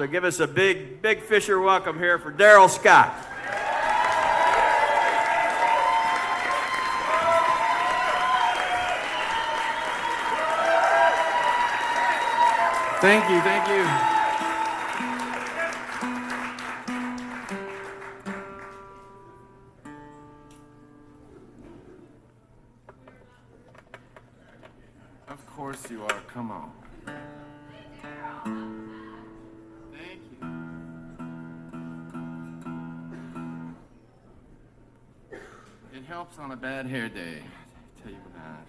So give us a big, big Fischer welcome here for Darrell Scott. Thank you, thank you. Of course you are, come on. Thank you. It helps on a bad hair day, I tell you that.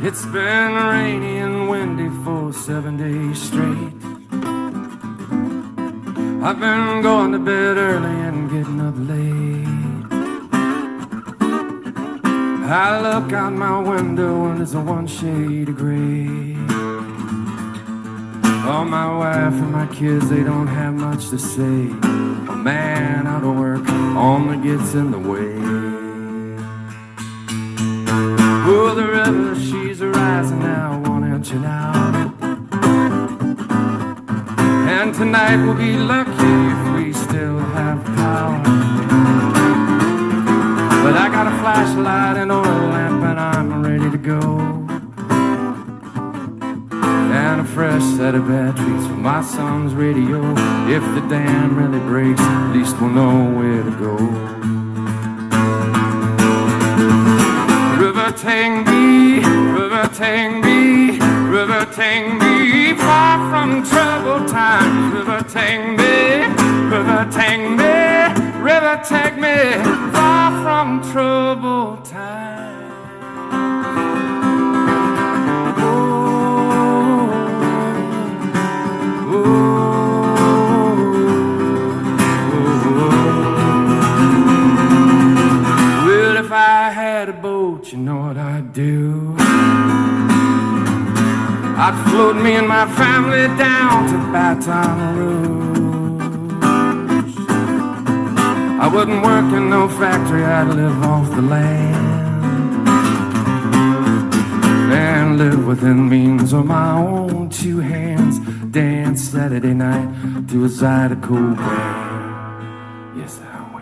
It's been rainy and windy for 7 days straight. I've been going to bed early and getting up late. I look out my window and it's a one shade of gray. Oh, my wife and my kids, they don't have much to say. A man out of work only gets in the way. Oh, the river, she's rising now, 1 inch an hour. And tonight we'll be lucky if we still have power. But I got a flashlight and oil lamp and I'm ready to go. And a fresh set of batteries for my son's radio. If the dam really breaks, at least we'll know where to go. River take me, river take me, river take me far from troubled times. River take me, river take me, river take me far from troubled times. Well, if I had a boat, you know what I'd do? I'd float me and my family down to Baton Rouge. I wouldn't work in no factory, I'd live off the land and live within means of my own two hands. Dance Saturday night to a Zydeco band. Yes, I will.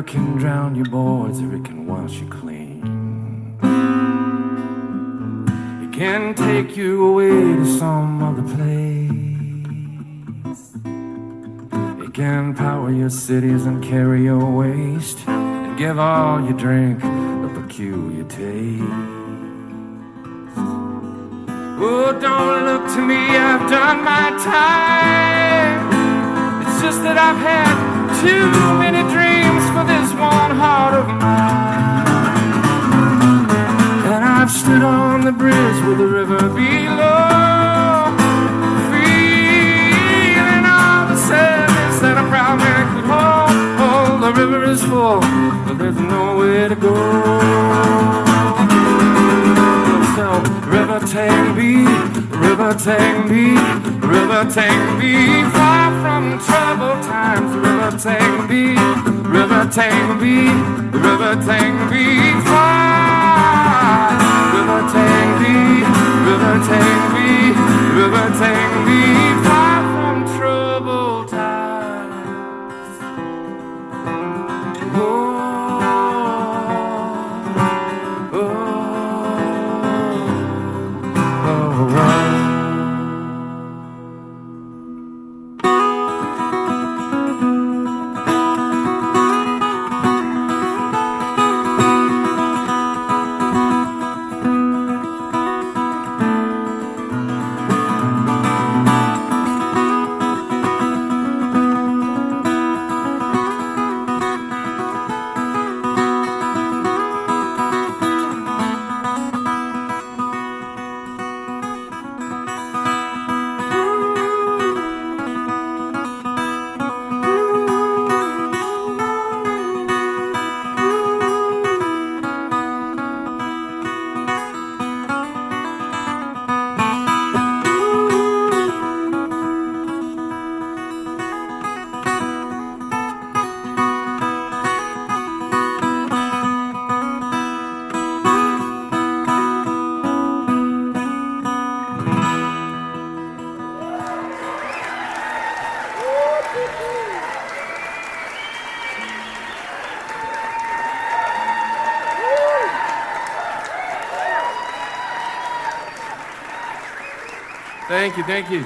can drown your boys or it can wash you clean. It can take you away to some other place. It can power your cities and carry your waste and give all you drink a peculiar taste. Oh, don't look to me, I've done my time. It's just that I've had too many dreams for this one heart of mine. And I've stood on the bridge with the river below, feeling all the sadness that a proud man could hold. Oh, the river is full, but there's nowhere to go. So, river take me, river take me, river take me far from troubled times. River take me, river take me, river take me far. River take me, river take me, river take me far from troubled times. Oh, oh, oh, oh. Thank you, thank you.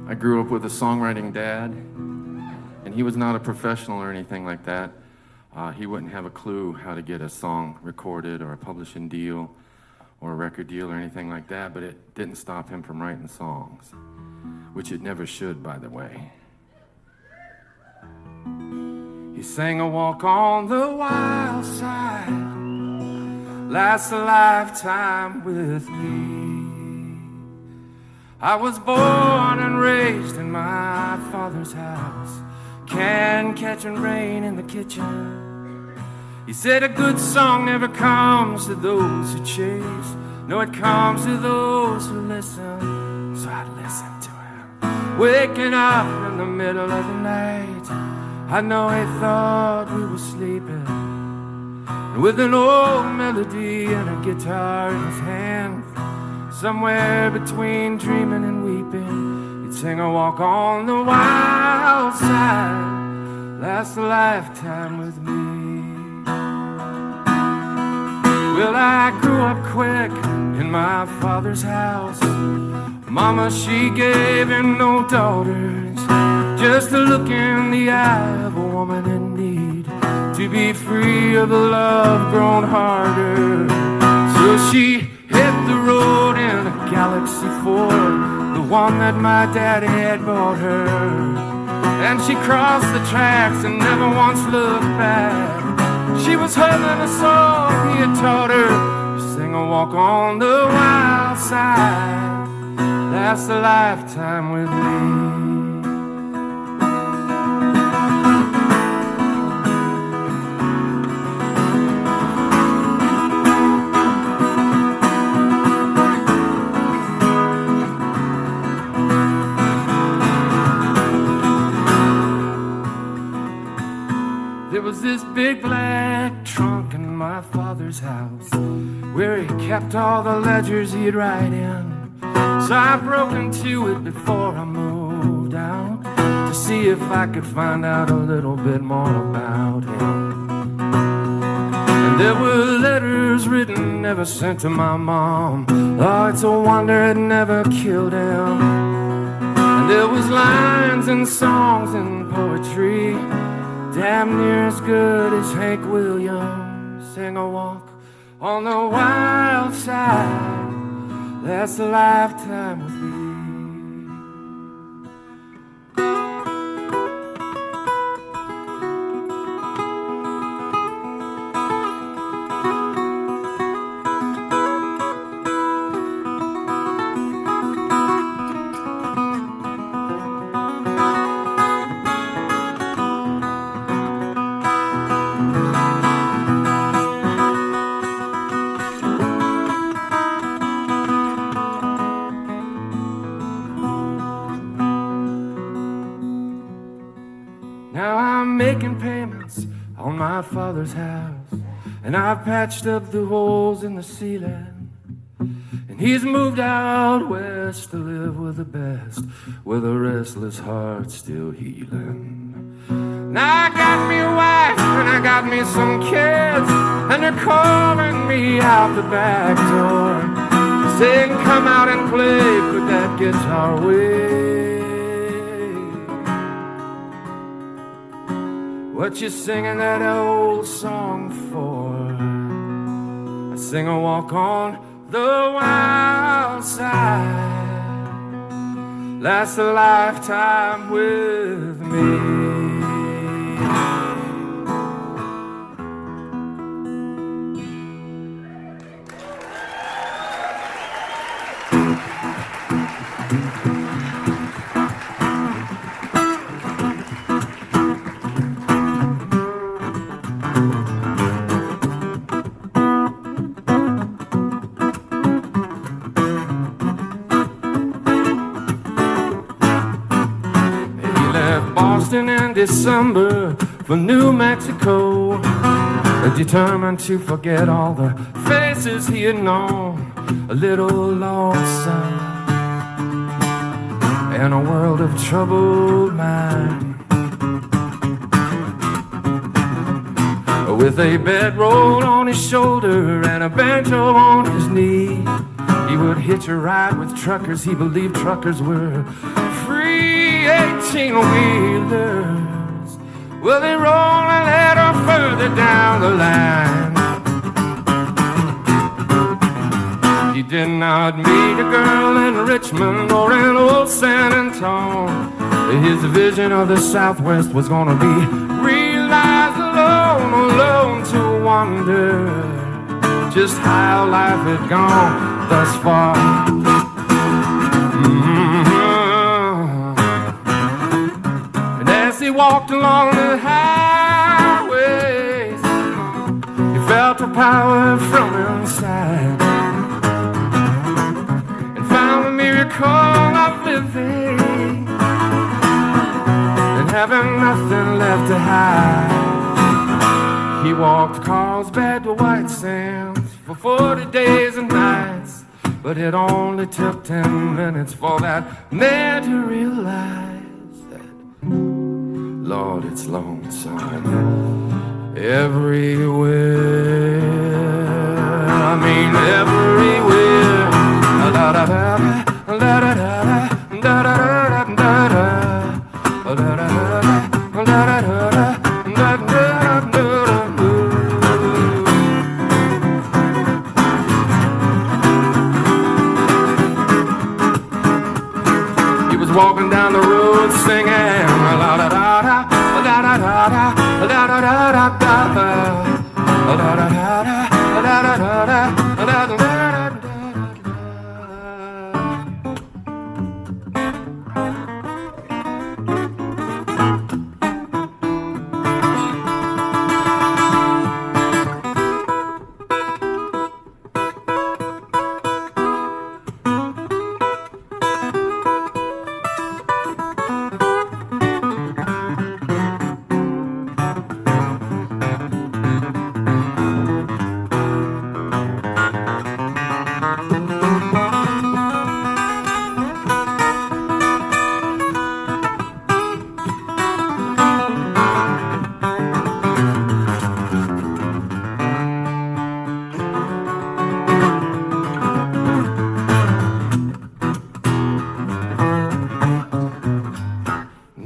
I grew up with a songwriting dad, and he was not a professional or anything like that. He wouldn't have a clue how to get a song recorded or a publishing deal or a record deal or anything like that, but it didn't stop him from writing songs, which it never should, by the way. He sang a walk on the wild side, lasts a lifetime with me. I was born and raised in my father's house, can catching rain in the kitchen. He said a good song never comes to those who chase. No, it comes to those who listen. So I listened to him, waking up in the middle of the night. I know he thought we were sleeping, and with an old melody and a guitar in his hand, somewhere between dreaming and weeping, he'd sing a walk on the wild side, last a lifetime with me. Well, I grew up quick in my father's house. Mama, she gave him no daughters, just a look in the eye of a woman in need, to be free of a love grown harder. So she hit the road in a Galaxy Ford, the one that my daddy had bought her. And she crossed the tracks and never once looked back. She was humming a song he had taught her. She sang a walk on the wild side, that's a lifetime with me. this big black trunk in my father's house where he kept all the ledgers he'd write in. So I broke into it before I moved out to see if I could find out a little bit more about him. And there were letters written, never sent to my mom. Oh, it's a wonder it never killed him. And there was lines and songs and poetry, damn near as good as Hank Williams. Sing a walk on the wild side, that's a lifetime with me. Father's house, and I've patched up the holes in the ceiling, and he's moved out west to live with the best, with a restless heart still healing. Now I got me a wife and I got me some kids, and they're calling me out the back door, saying come out and play, put that guitar away. What you singing that old song for? I sing a walk on the wild side, lasts a lifetime with me. In December for New Mexico, determined to forget all the faces he had known, a little lonesome in a world of troubled mind. With a bedroll on his shoulder and a banjo on his knee, he would hitch a ride with truckers. He believed truckers were free 18-wheelers. Well, they roll a little further down the line. He did not meet a girl in Richmond or in old San Antonio. His vision of the Southwest was gonna be realized alone, alone to wonder just how life had gone thus far. And as he walked along the highways, he felt a power from inside and found the miracle of living and having nothing left to hide. He walked Carlsbad to White Sands for 40 days and nights, but it only took 10 minutes for that man to realize that, Lord, it's lonesome everywhere. I mean everywhere. La da da da da da da da da da da. Walking down the road singing la da da da da da da da da da da da da da da da.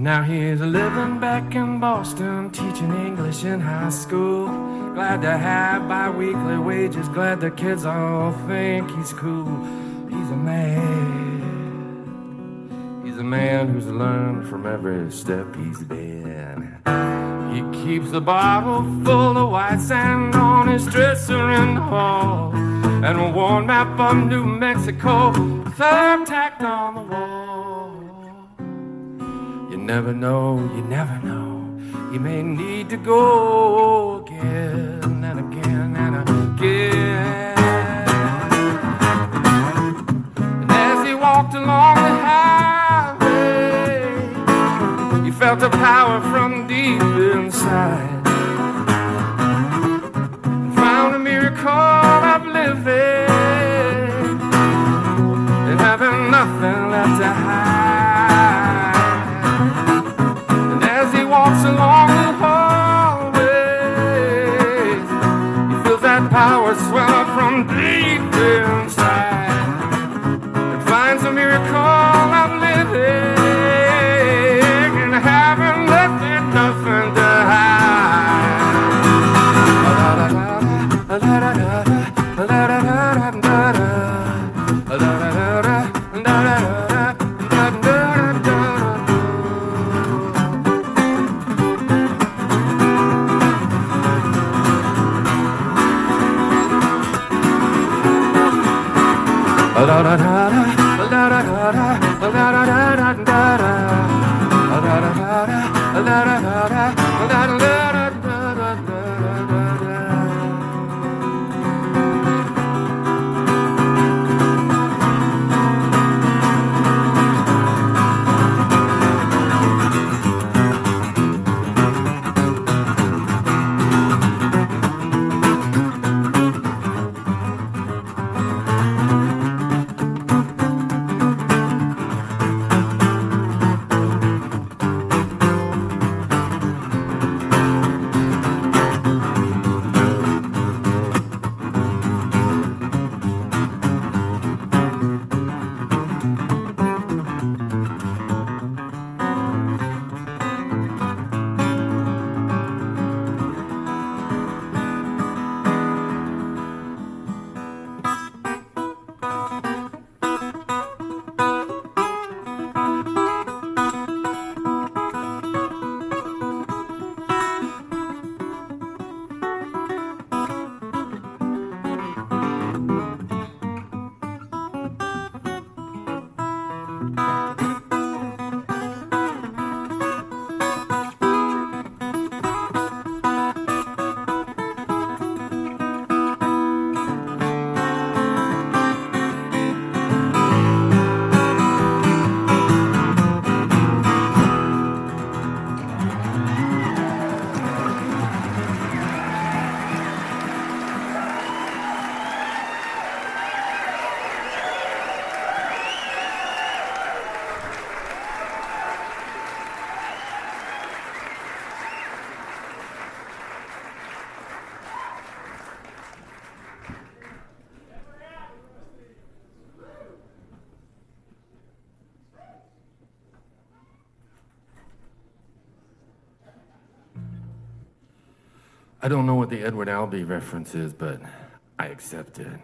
Now he's living back in Boston, teaching English in high school. Glad to have bi-weekly wages, glad the kids all think he's cool. He's a man who's learned from every step he's been. He keeps a bottle full of white sand on his dresser in the hall, and a worn map of New Mexico, third tacked on the wall. You never know, you may need to go again and again and again. And as he walked along the highway, he felt a power from deep inside, and found a miracle of living and having nothing left to hide. And as he walks along the hallways, he feels that power swell up from deep inside, and finds a miracle of living and having nothing to hide. I don't know what the Edward Albee reference is, but I accept it.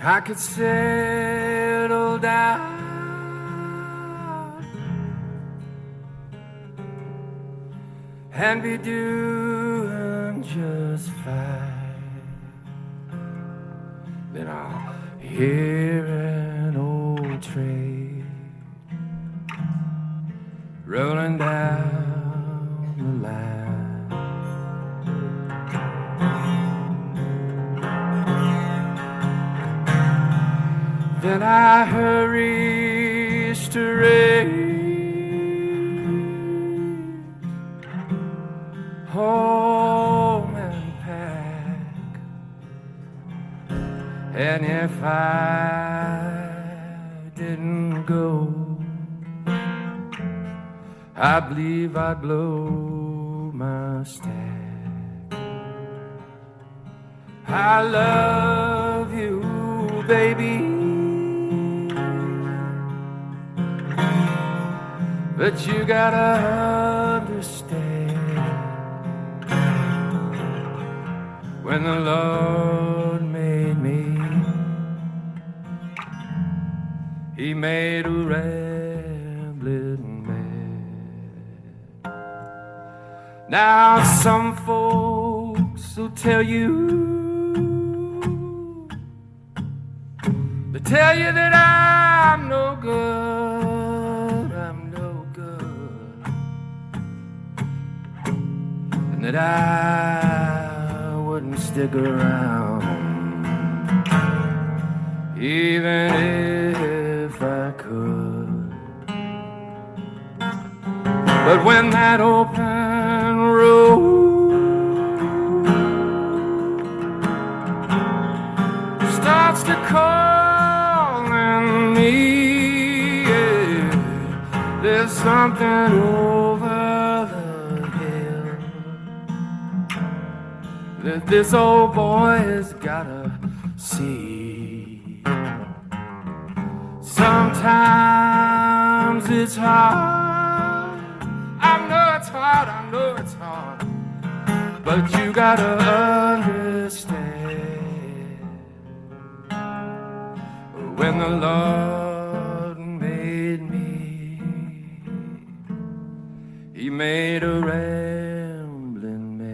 I could settle down and be doing just fine. Then I'll hear an old train rolling down the line. Then I hurry straight And if I didn't go, I believe I'd blow my stack. I love you, baby, but you gotta understand, when the Lord made me, He made a rambling man. Now some folks will tell you, they tell you that I'm no good, I'm no good, and that I wouldn't stick around even if I could. But when that open road starts to calling me, yeah, there's something over the hill that this old boy has gotta see. Sometimes it's hard, I know it's hard, I know it's hard, but you gotta understand, when the Lord made me, He made a rambling man.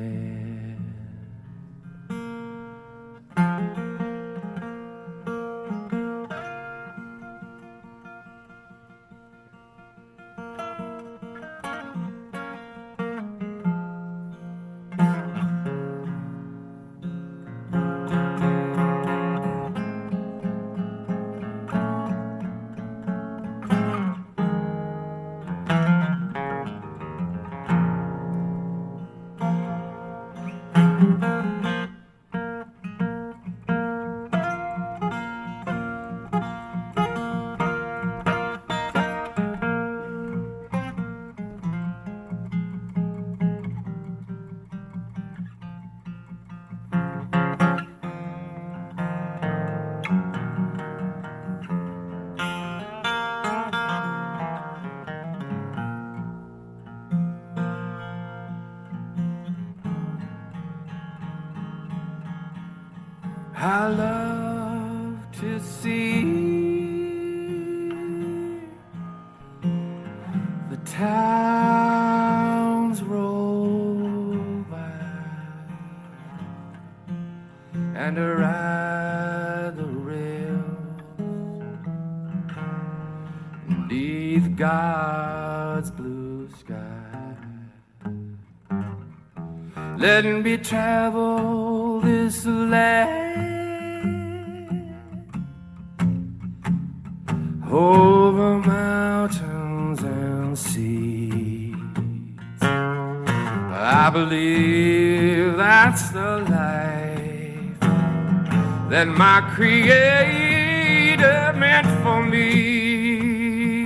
I love to see the towns roll by, and to ride the rails beneath God's blue sky, letting me travel this land over mountains and seas. I believe that's the life that my Creator meant for me.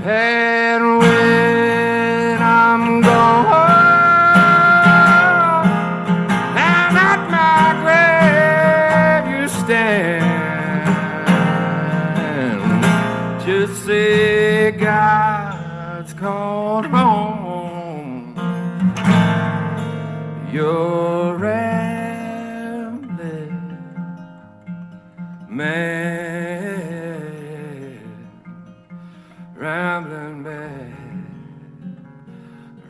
And when I'm gone and at my grave you stand, just say God's called home. You're rambling man, rambling man,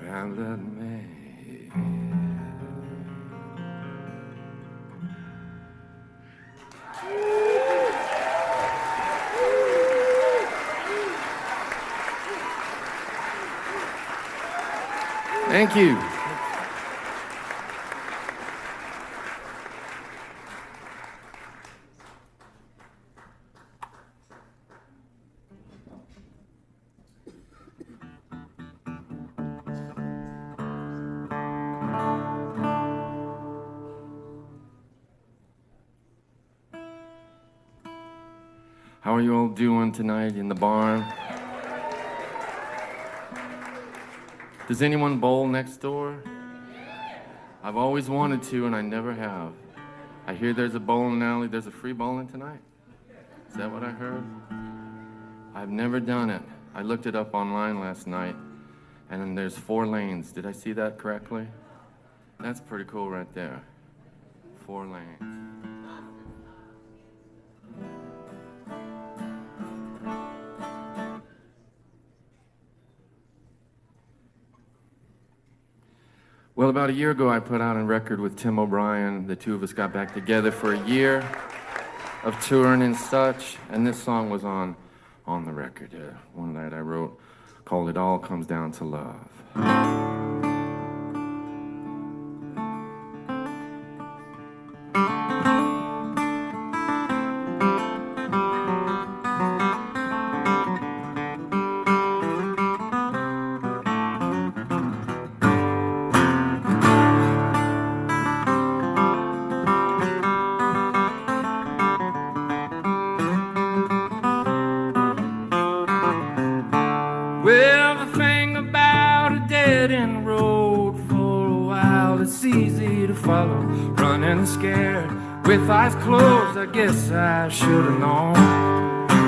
rambling man. Thank you. How are you all doing tonight in the barn? Does anyone bowl next door? I've always wanted to, and I never have. I hear there's a bowling alley. There's a free bowling tonight? Is that what I heard? I've never done it. I looked it up online last night, and then there's 4 lanes. Did I see that correctly? That's pretty cool right there. 4 lanes. Well, about a year ago, I put out a record with Tim O'Brien. The two of us got back together for a year of touring and such, and this song was on the record. One that I wrote called It All Comes Down to Love. Well, the thing about a dead-end road for a while, it's easy to follow, running scared, with eyes closed, I guess I should have known.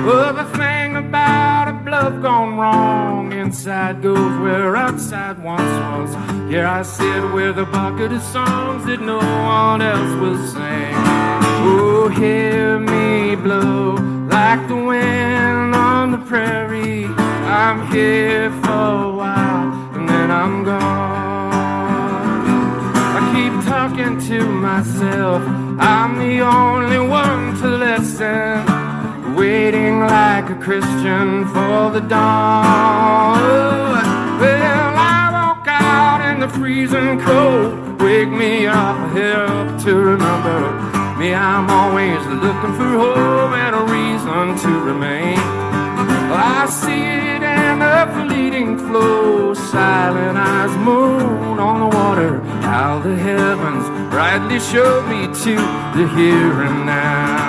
Well, the thing about a bluff gone wrong, inside goes where outside once was. Here I sit with a bucket of songs that no one else will sing. Oh, hear me blow like the wind on the prairie. I'm here for a while, and then I'm gone. I keep talking to myself, I'm the only one to listen, waiting like a Christian for the dawn. Well, I walk out in the freezing cold, wake me up, help to remember me. I'm always looking for hope and a reason to remain. I see it in the fleeting flow, silent eyes moon on the water, how the heavens brightly showed me to the here and now.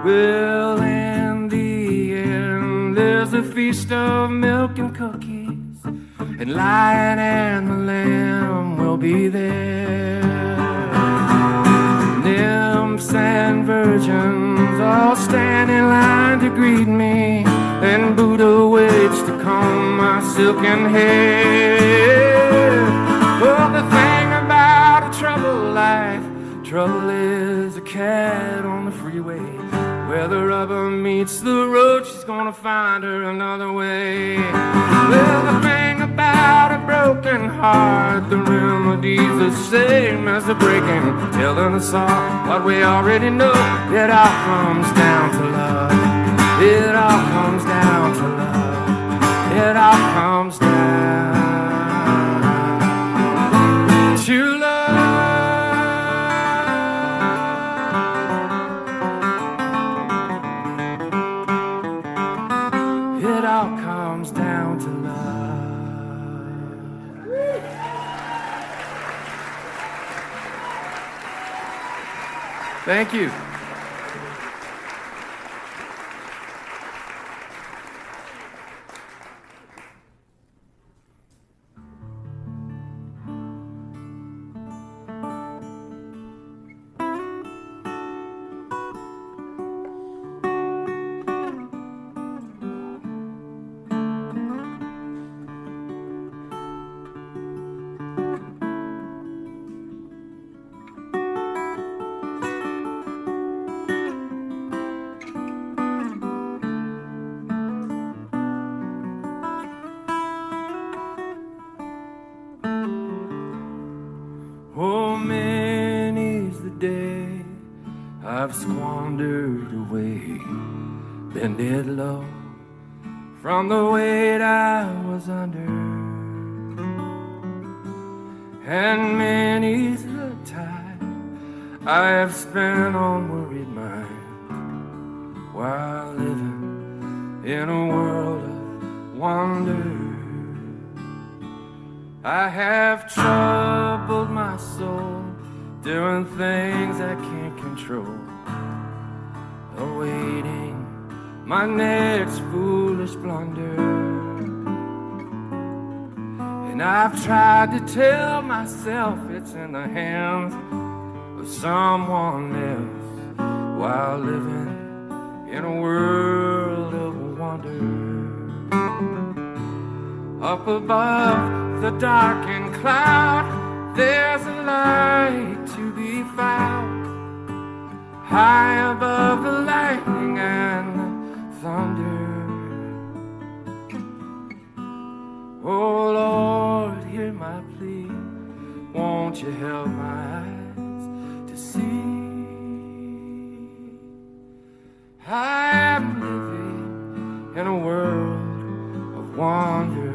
Well, in the end, there's a feast of milk and cookies, and Lion and the Lamb will be there. Nymphs and virgins all stand in line to greet me, and Buddha waits to comb my silken hair. Well, the thing about a troubled life, trouble is a cat on the freeway. Where the rubber meets the road, she's gonna find her another way. Well, the thing about a broken heart, the remedy's the same as the breaking, telling us all what we already know. It all comes down to love. It all comes down to love. It all comes down to love. It all comes down to love. Thank you. Oh, many's the day I've squandered away, bended low from the weight I was under. and many's the time I have spent on worried mind while living in a world of wonder. I have troubled my soul, doing things I can't control, awaiting my next foolish blunder. And I've tried to tell myself it's in the hands of someone else while living in a world of wonder. Up above the darkened cloud, there's a light to be found. High above the lightning and the thunder. Oh Lord, hear my plea. Won't you help my eyes to see? I am living in a world of wonder.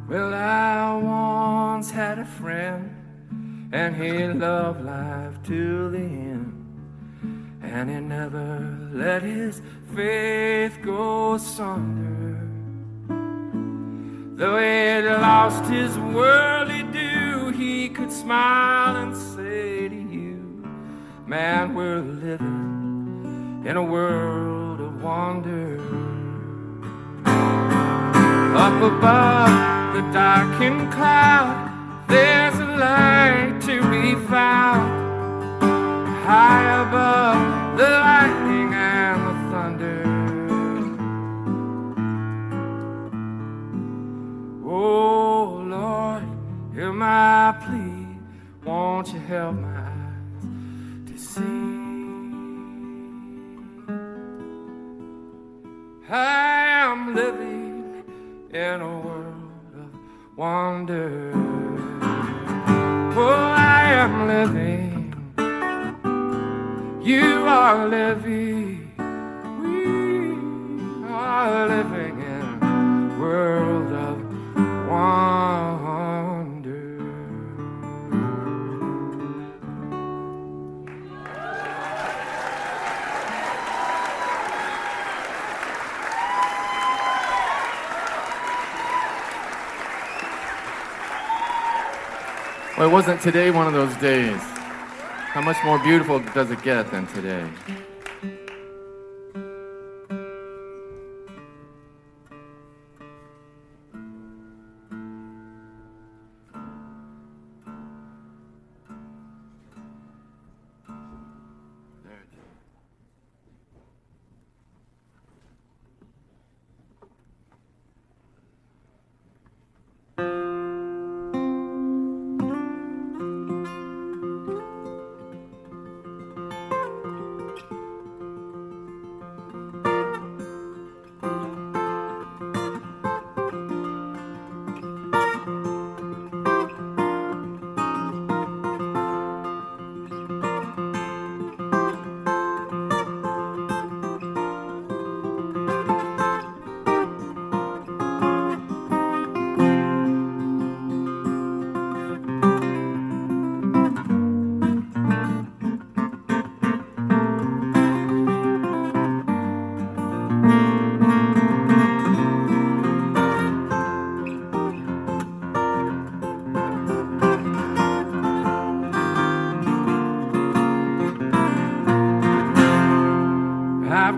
Well, I once had a friend, and he loved life to the end, and he never let his faith go asunder. Though he'd lost his worldly due, he could smile and say to you, man, we're living in a world of wonder. Up above the darkened cloud, there's a light to be found. High above the lightning and the thunder. Oh Lord, hear my plea. Won't you help my eyes to see? I am living in a world wonder. Oh, I am living. You are living. We are living in a world of wonder. Well, wasn't today one of those days? How much more beautiful does it get than today?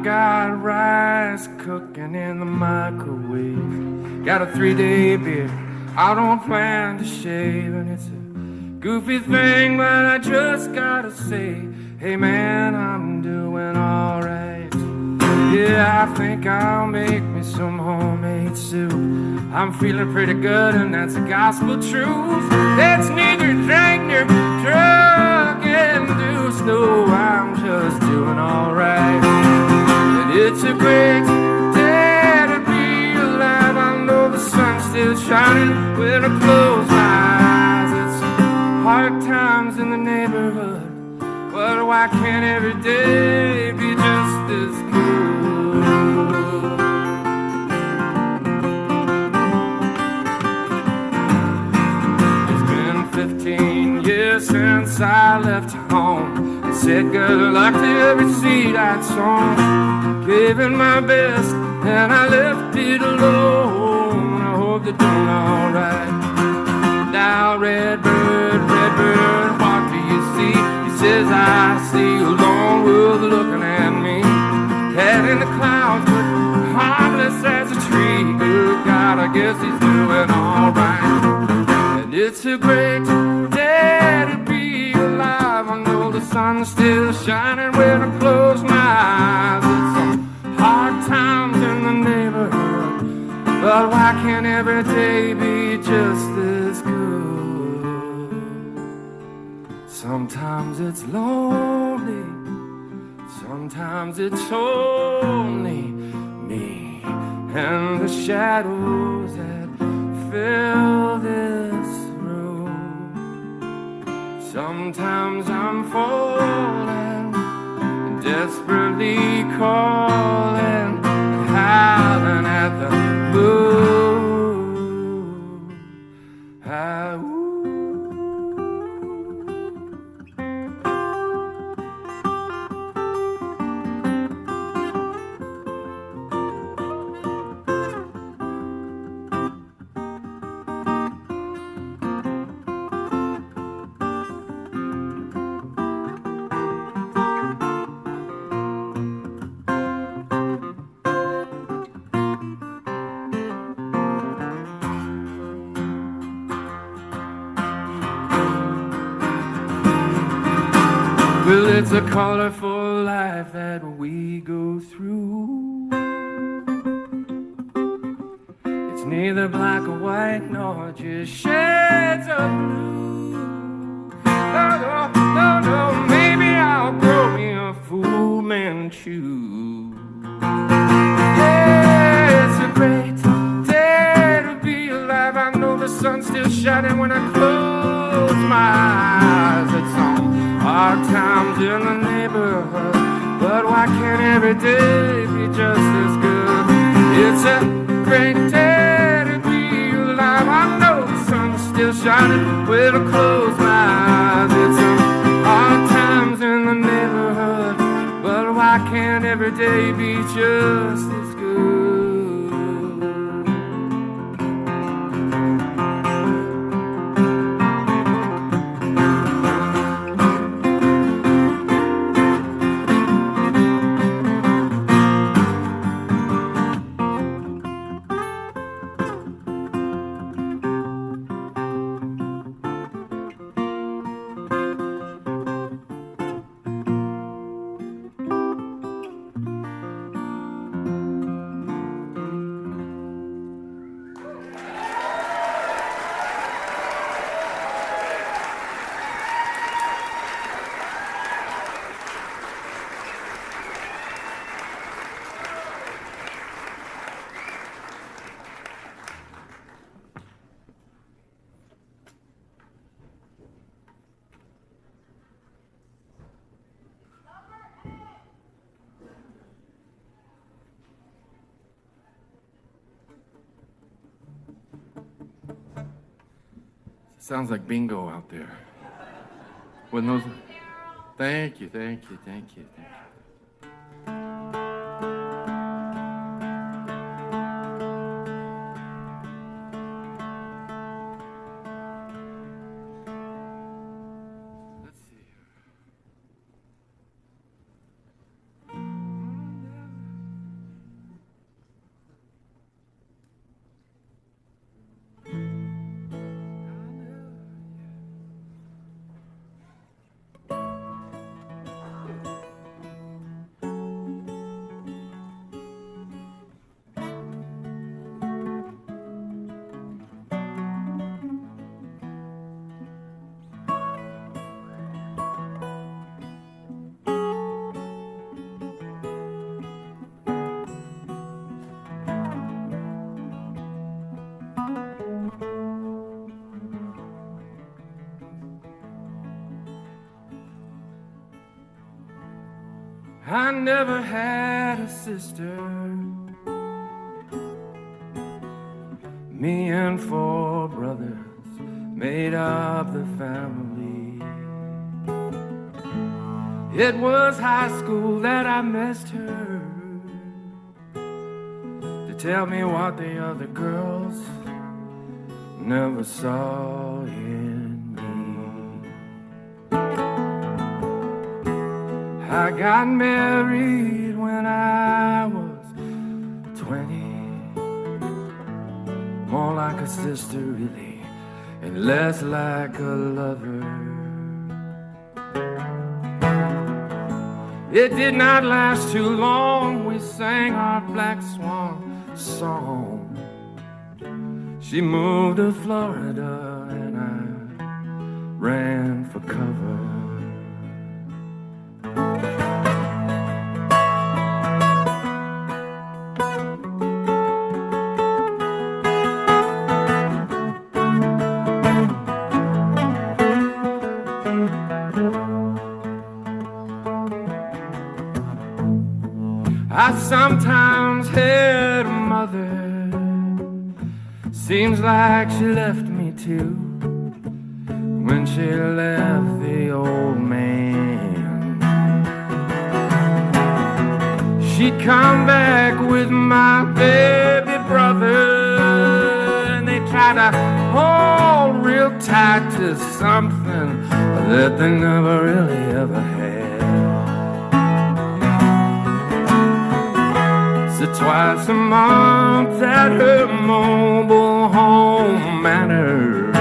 got rice cooking in the microwave. Got a 3-day beer, I don't plan to shave. And it's a goofy thing, but I just gotta say, hey man, I'm doing alright. Yeah, I think I'll make me some homemade favorite soup. I'm feeling pretty good, and that's the gospel truth. That's neither drink nor drug induced. No, I'm just doing alright. And it's a great day to be alive. I know the sun's still shining when I close my eyes. It's hard times in the neighborhood, but why can't every day be just as good? It's been 15 years since I left home. I said good luck to every seed I'd sown. Gave it my best and I left it alone. I hope they're doing alright. Now Redbird, what do you see? Says I see a long world looking at me. Head in the clouds, but harmless as a tree. Good God, I guess he's doing alright. And it's a great day to be alive. I know the sun's still shining when I close my eyes. It's some hard times in the neighborhood, but why can't every day be just as good? Sometimes it's lonely, sometimes it's only me and the shadows that fill this room. Sometimes I'm falling, desperately calling, howling at the moon. Well, it's a colorful life that we go through. It's neither black or white nor just shades of blue. No, maybe I'll grow me a Fu Manchu. Yeah, it's a great day to be alive. I know the sun's still shining when I close my eyes. It's on hard times in the neighborhood, but why can't every day be just as good? It's a great day to be alive. I know the sun's still shining when I close my eyes. It's some hard times in the neighborhood, but why can't every day be just as good? Sounds like bingo out there. When those... Thank you. Let's see here. I never had a sister. Me and 4 brothers made up the family. It was high school that I missed her to tell me what the other girls never saw in me. I got married when I was 20. More like a sister, really, and less like a lover. It did not last too long. We sang our Black Swan song. She moved to Florida and I ran for cover. I sometimes had a mother. Seems like she left me too when she left the old man. She come back with my baby brother, and they try to hold real tight to something that they never really ever had. So twice a month at her mobile home manor,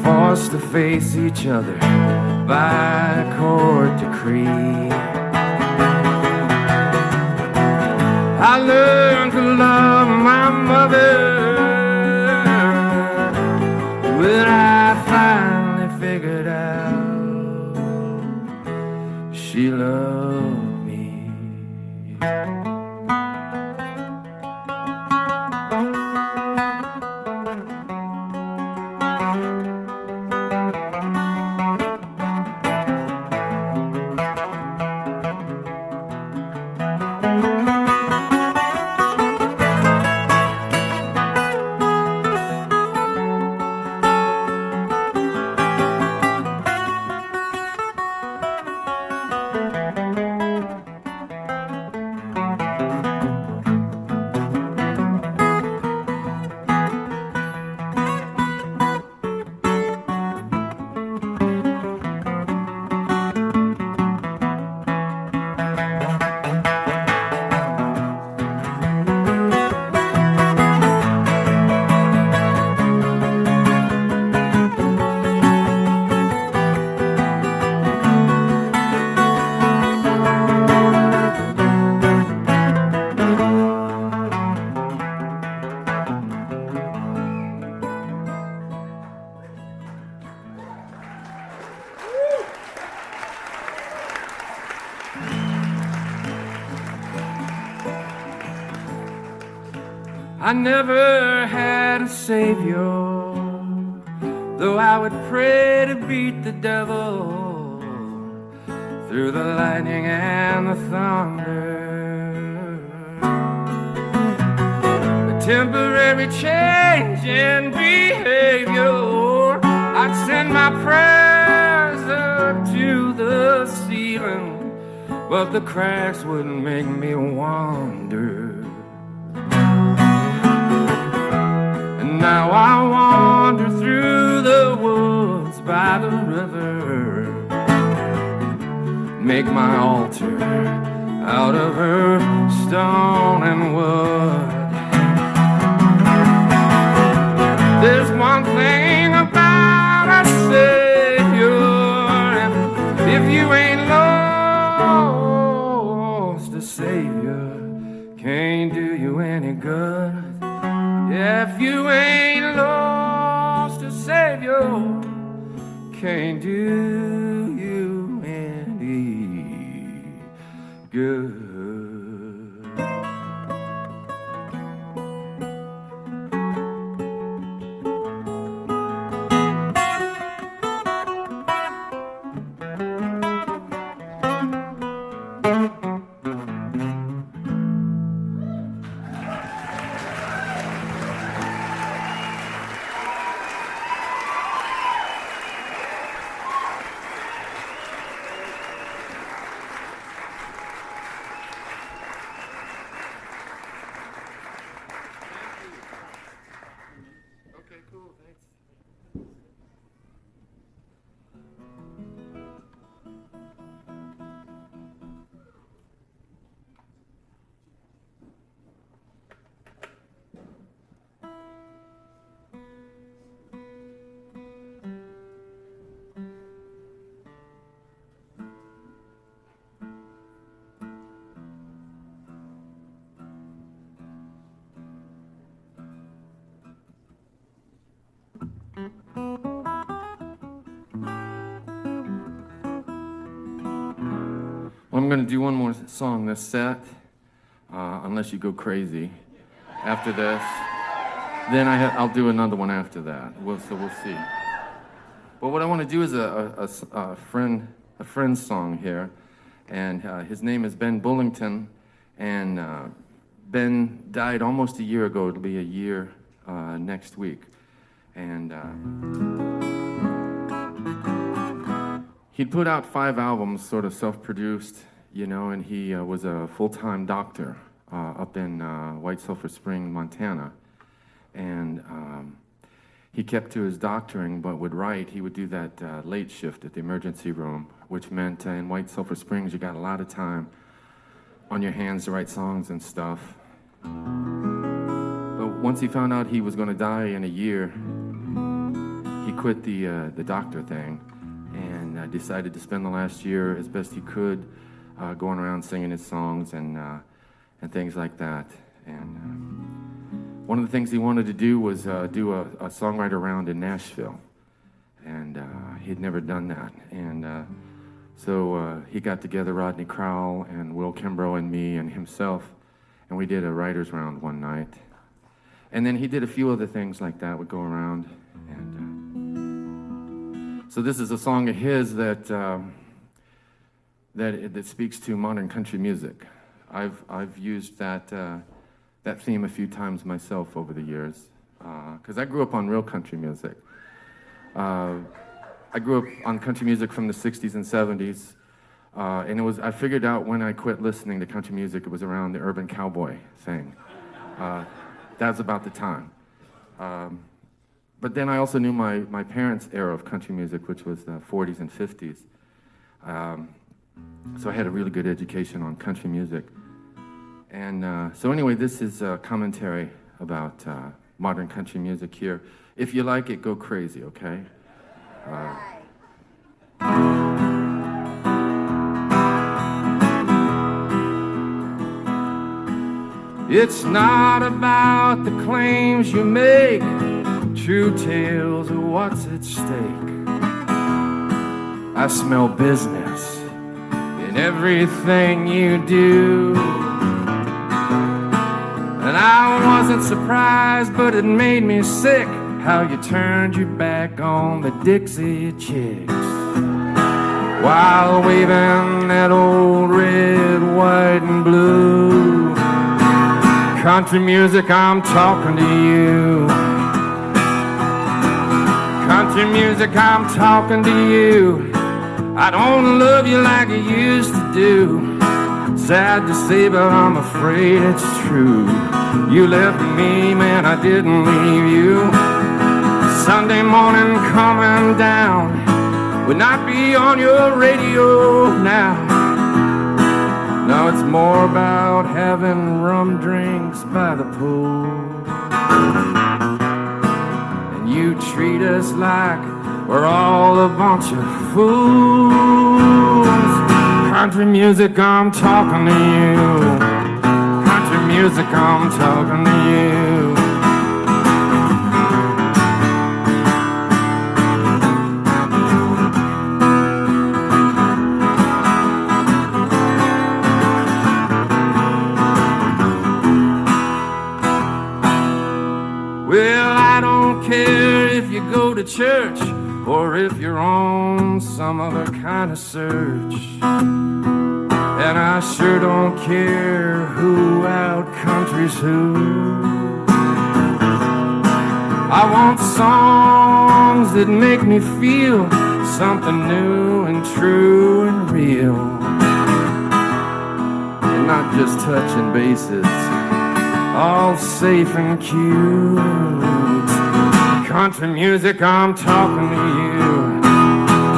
forced to face each other by court decree. I learned to love my mother when I finally figured out she loved me. I never had a savior, though I would pray to beat the devil through the lightning and the thunder. A temporary change in behavior, I'd send my prayers up to the ceiling, but the cracks wouldn't make me wander. Now I wander through the woods by the river, make my altar out of her stone and wood. There's one thing about a Savior, if you ain't lost, a Savior can't do you any good. If you ain't lost a Savior, can't do you any good. Okay, cool, thanks. I'm going to do one more song this set, unless you go crazy after this. Then I'll do another one after that. So we'll see. But what I want to do is a friend's song here, and his name is Ben Bullington, and Ben died almost a year ago. It'll be a year next week, and he'd put out 5 albums, sort of self-produced, you know, and he was a full-time doctor up in White Sulphur Spring, Montana. And he kept to his doctoring, but would write. He would do that late shift at the emergency room, which meant in White Sulphur Springs, you got a lot of time on your hands to write songs and stuff. But once he found out he was going to die in a year, he quit the doctor thing and decided to spend the last year as best he could going around singing his songs and things like that. And one of the things he wanted to do was do a songwriter round in Nashville, and he'd never done that. And so he got together Rodney Crowell and Will Kimbrough and me and himself, and we did a writer's round one night. And then he did a few other things like that, would go around. And so this is a song of his that speaks to modern country music. I've used that theme a few times myself over the years, because I grew up on real country music. I grew up on country music from the 60s and 70s, and I figured out when I quit listening to country music, it was around the urban cowboy thing. That was about the time. But then I also knew my parents' era of country music, which was the 40s and 50s. So I had a really good education on country music. And so anyway, this is a commentary about modern country music here. If you like it, go crazy, okay? It's not about the claims you make, true tales of what's at stake. I smell business in everything you do. And I wasn't surprised, but it made me sick how you turned your back on the Dixie Chicks while waving that old red, white, and blue. Country music, I'm talking to you. Country music, I'm talking to you. I don't love you like I used to do. Sad to say, but I'm afraid it's true. You left me, man, I didn't leave you. Sunday morning coming down would not be on your radio now. Now it's more about having rum drinks by the pool. And you treat us like we're all a bunch of fools. Country music, I'm talking to you. Country music, I'm talking to you. Well, I don't care if you go to church or if you're on some other kind of search. and I sure don't care who out country's who. I want songs that make me feel something new and true and real, and not just touching bases, all safe and cute. Country music, I'm talking to you.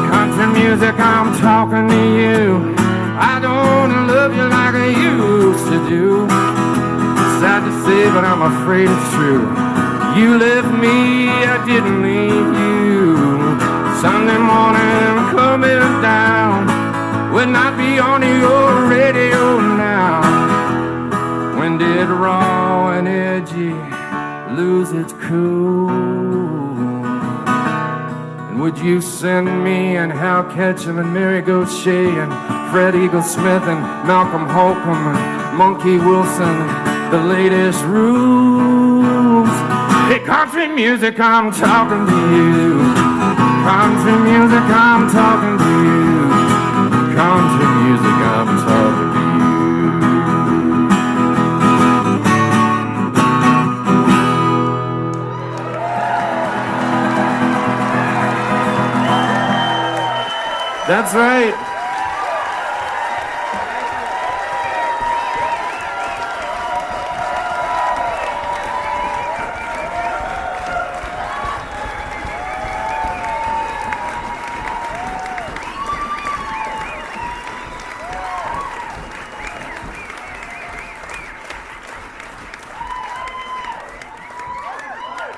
Country music, I'm talking to you. I don't love you like I used to do. Sad to say, but I'm afraid it's true. You left me, I didn't leave you. Sunday morning coming down would not be on your radio now. When did raw and edgy lose its cool? And would you send me and Hal Ketchum and Mary Gauthier and Fred Eagle Smith and Malcolm Holcomb and Monkey Wilson the latest rules? Hey, country music, I'm talking to you. Country music, I'm talking to you. Country music, I'm talking to you. That's right.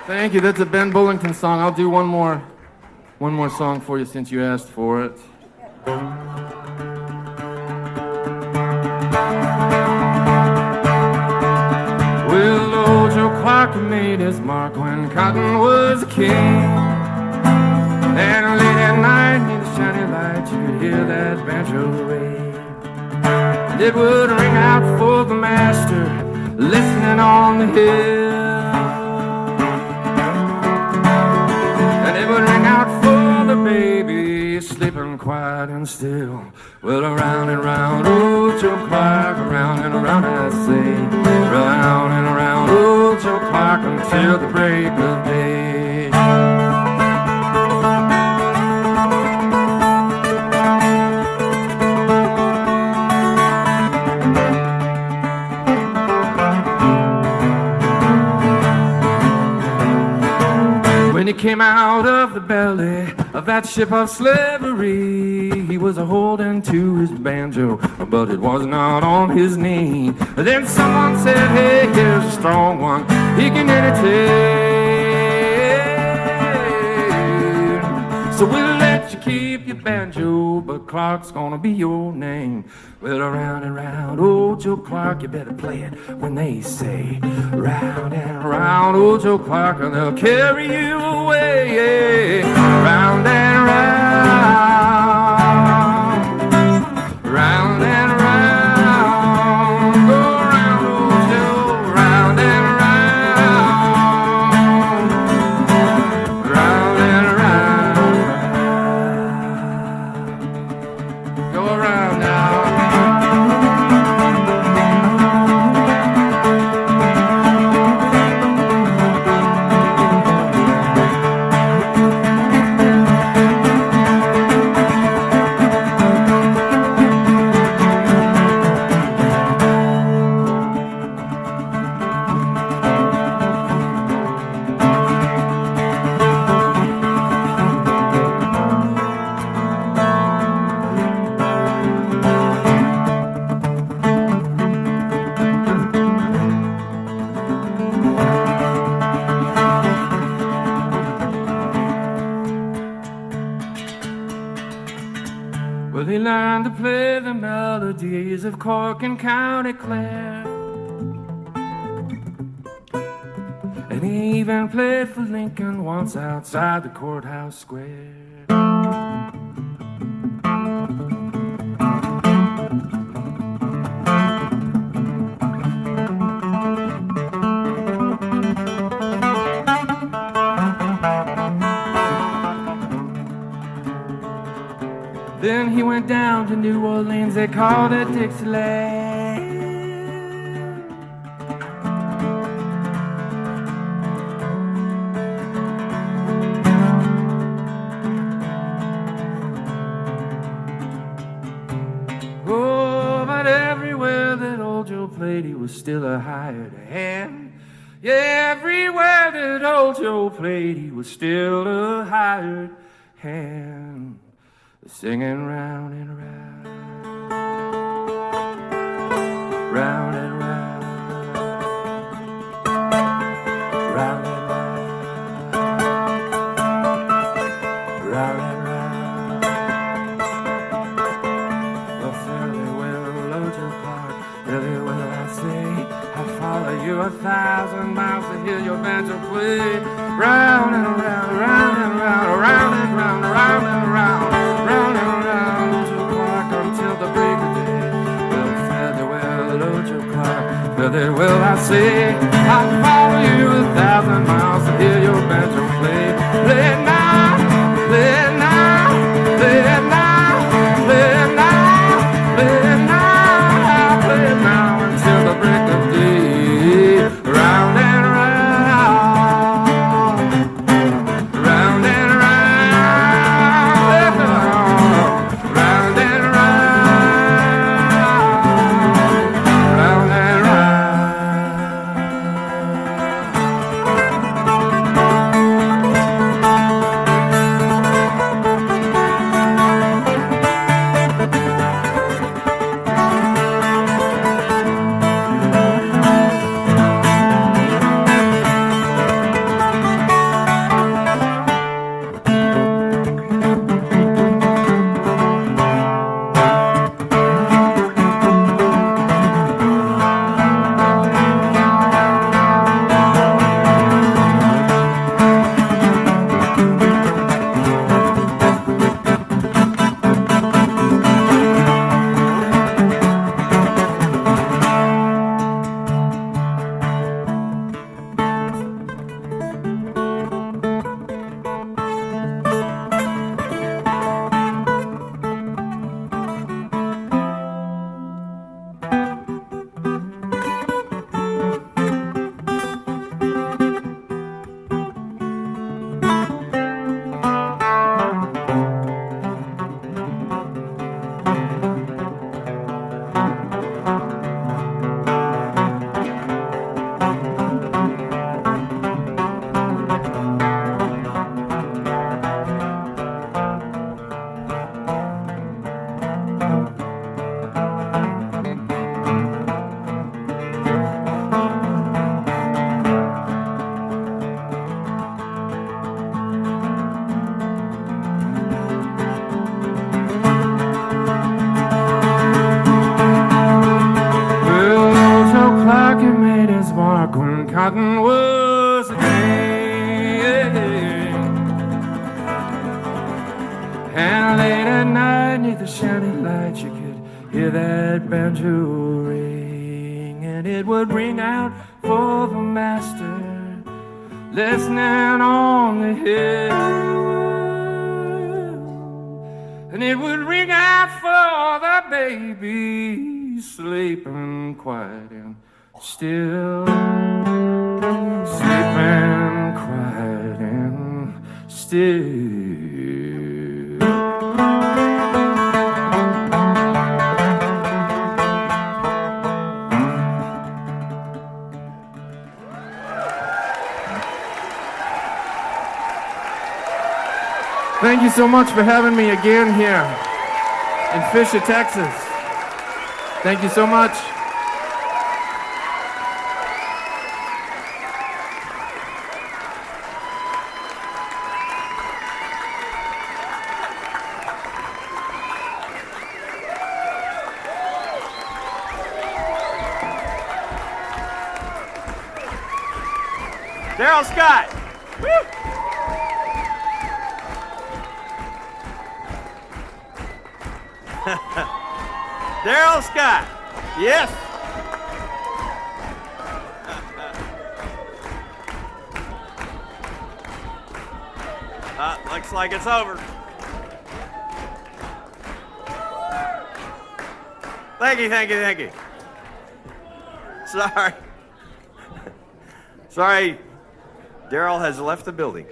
Thank you. That's a Ben Bullington song. I'll do one more song for you since you asked for it. Well, old Joe Clark made his mark when cotton was king. And late at night, near the shiny light, you could hear that banjo ring. And it would ring out for the master, listening on the hill. And it would ring out for the baby, sleeping quiet and still. Well, around and round, old Joe Clark, around and around I say, round and around, old Joe Clark until the break of day. When he came out of the belly of that ship of slavery, he was a-holding to his banjo, but it was not on his knee. Then someone said, hey, here's a strong one, he can entertain. So we'll let you keep your banjo, but Clark's gonna be your name. Well, around and round, old Joe Clark, you better play it when they say, round and round, old Joe Clark, and they'll carry you away. Round and round, round and round, go round, old Joe, round and round, round and round, go around now. Well, he learned to play the melodies of Cork and County Clare, and he even played for Lincoln once outside the courthouse square. Then he went down to New Orleans, they called it Dixieland. Oh, but everywhere that old Joe played, he was still a hired hand. Yeah, everywhere that old Joe played, he was still a hired hand, singing round and round, round and round, round and round, round and round. Well, fairly well, load your Clark, really well, I say. I'll follow you 1,000 miles to hear your banjo play. Round and round, round and round, round and round, round and round, round and round to Clark until the break of day. Well, fairly well, load your Clark, fairly well, I say. I'll follow you 1,000 miles to hear your banjo play. Play it now, play it now, play it now, play it now, play it now, play it now until the break of day. Round and round, round and round, round and round, round and cotton was a king. And late at night, neath the shining light, you could hear that banjo ring. And it would ring out for the master, listening on the hill. And it would ring out for the baby, sleeping quiet and still, sleeping quiet and still. Thank you so much for having me again here in Fischer, Texas. Thank you so much. Darrell Scott. Woo! Darrell Scott. Yes. Looks like it's over. Thank you, thank you, thank you. Sorry. Sorry, Darrell has left the building.